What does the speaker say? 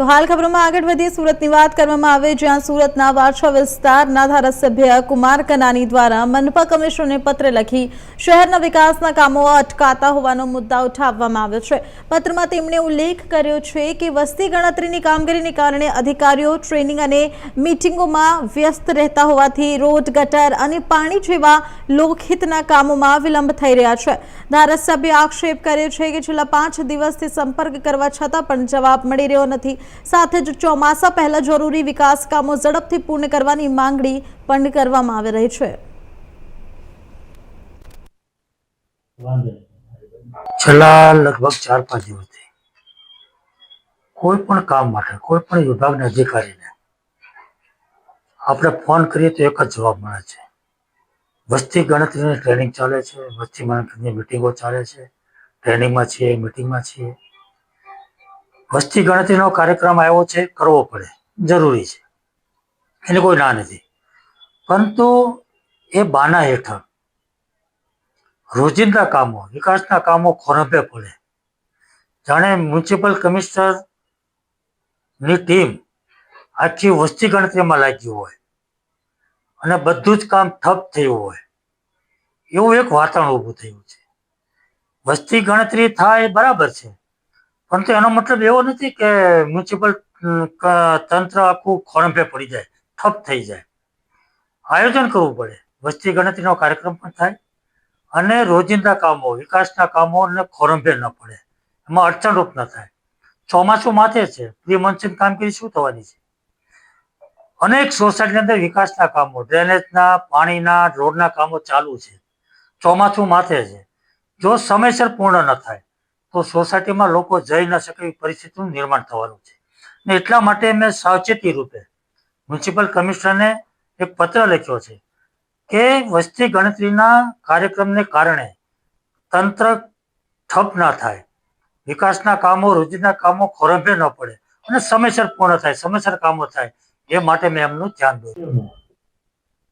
તો હાલ ખબરોમાં આગળ વધીએ સુરતની વાત કરવામાં આવે, જ્યાં સુરતના વાછા વિસ્તારના ધારાસભ્ય કુમાર કનાની દ્વારા મનપા કમિશનરને પત્ર લખી શહેરના વિકાસના કામો અટકાતા હોવાનો મુદ્દા ઉઠાવવામાં આવ્યો છે। પત્રમાં તેમણે ઉલ્લેખ કર્યો છે કે વસ્તી ગણતરીની કામગીરીને કારણે અધિકારીઓ ટ્રેનિંગ અને મીટિંગોમાં વ્યસ્ત રહેતા હોવાથી રોડ, ગટર અને પાણી જેવા લોકહિતના કામોમાં વિલંબ થઈ રહ્યા છે। ધારાસભ્ય આક્ષેપ કર્યો છે કે છેલ્લા 5 દિવસથી સંપર્ક કરવા છતાં પણ જવાબ મળી રહ્યો નથી। સાથે જ ચોમાસા પહેલા જરૂરી વિકાસ કામો ઝડપથી પૂર્ણ કરવાની માંગણી પણ કરવામાં આવી રહી છે। છેલ્લા લગભગ 4-5 દિવસથી કોઈ પણ કામ માટે કોઈ પણ વિભાગના અધિકારીને આપણે ફોન કરીએ તો એક જ જવાબ મળે છે। વસ્તી ગણતરીની ટ્રેનિંગ ચાલે છે, વસ્તી ગણતરીની મિટિંગો ચાલે છે, ટ્રેનિંગમાં છીએ, મિટિંગમાં છીએ। વસ્તી ગણતરીનો કાર્યક્રમ આવ્યો છે, કરવો પડે, જરૂરી છે, એને કોઈ ના નથી, પરંતુ એ બાના હેઠળ રોજિંદા કામો, વિકાસના કામો ખોરંભે પડે। જાણે મ્યુનિસિપલ કમિશનરની ટીમ આખી વસ્તી ગણતરીમાં લાગી હોય અને બધું જ કામ ઠપ થયું હોય એવું એક વાતાવરણ ઊભું થયું છે। વસ્તી ગણતરી થાય બરાબર છે, પરંતુ એનો મતલબ એવો નથી કે મ્યુનિસિપલ તંત્ર આખું ખોરંભે પડી જાય, ઠપ થઈ જાય। આયોજન કરવું પડે, વસ્તી ગણતરીનો કાર્યક્રમ પણ થાય અને રોજિંદા કામો, વિકાસના કામોને ખોરંભે ન પડે, એમાં અડચણરૂપ ન થાય। ચોમાસું માથે છે, પ્રી મોન્સૂન કામગીરી શું થવાની છે? અનેક સોસાયટીની અંદર વિકાસના કામો, ડ્રેનેજના, પાણીના, રોડના કામો ચાલુ છે, ચોમાસું માથે છે। જો સમયસર પૂર્ણ ન થાય તો સોસાયટીમાં લોકો જઈ ન શકે એવી પરિસ્થિતિનું નિર્માણ થવાનું છે। ને એટલા માટે મેં સાવચેતી રૂપે મ્યુનિસિપલ કમિશનરને એક પત્ર લખ્યો છે કે વસ્તી ગણતરીના કાર્યક્રમને કારણે તંત્ર ઠપ ના થાય, વિકાસના કામો, રોજિંદા કામો ખોરંભે ન પડે અને સમયસર પૂર્ણ થાય, સમયસર કામો થાય, એ માટે મેં એમનું ધ્યાન દોર્યું।